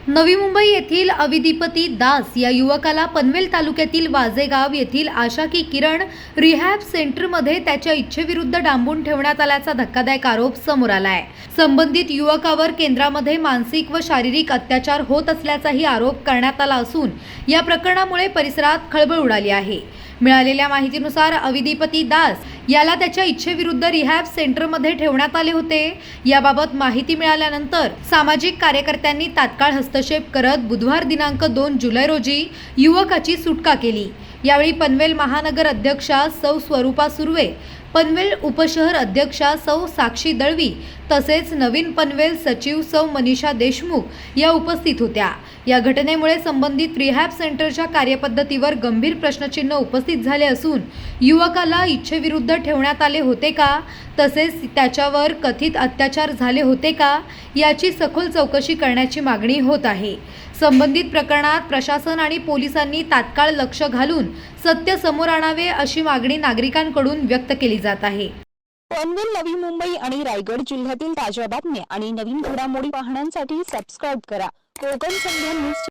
नवी मुंबई येथील अविदीपती दास या युवकाला पनवेल तालुक्यातील वाजेगाव येथील आशा की किरण रिहॅब सेंटरमध्ये त्याच्या इच्छेविरुद्ध डांबून ठेवण्यात आल्याचा धक्कादायक आरोप समोर आला आहे। संबंधित युवकावर केंद्रामध्ये मानसिक व शारीरिक अत्याचार होत असल्याचाही आरोप करण्यात आला असून या प्रकरणामुळे परिसरात खळबळ उडाली आहे। मिळालेल्या माहितीनुसार अविदीपती दास याला त्याच्या इच्छेविरुद्ध रिहॅब सेंटरमध्ये ठेवण्यात आले होते। याबाबत माहिती मिळाल्यानंतर सामाजिक कार्यकर्त्यांनी तात्काळ हस्तक्षेप करत बुधवार दिनांक 2 जुलै रोजी युवकाची सुटका केली। यावेळी पनवेल महानगर अध्यक्षा सौ स्वरूपा सुर्वे, पनवेल उपशहर अध्यक्षा सौ साक्षी दळवी तसेच नवीन पनवेल सचिव सौ मनीषा देशमुख या उपस्थित होत्या। या घटनेमुळे संबंधित रिहॅब सेंटरच्या कार्यपद्धतीवर गंभीर प्रश्नचिन्ह उपस्थित झाले असून युवकाला इच्छेविरुद्ध ठेवण्यात आले होते का, तसेच त्याच्यावर कथित अत्याचार झाले होते का याची सखोल चौकशी करण्याची मागणी होत आहे। संबंधित प्रकरणात प्रशासन आणि पोलिसांनी तात्काळ लक्ष घालून सत्य समोर आणावे अशी मागणी नागरिकांकडून व्यक्त केली जात आहे। पनवेल, नवी मुंबई आणि रायगड जिल्ह्यातील ताज्या बातम्या आणि नवीन घडामोडी पाहण्यासाठी सबस्क्राइब करा कोकण संध्या न्यूज।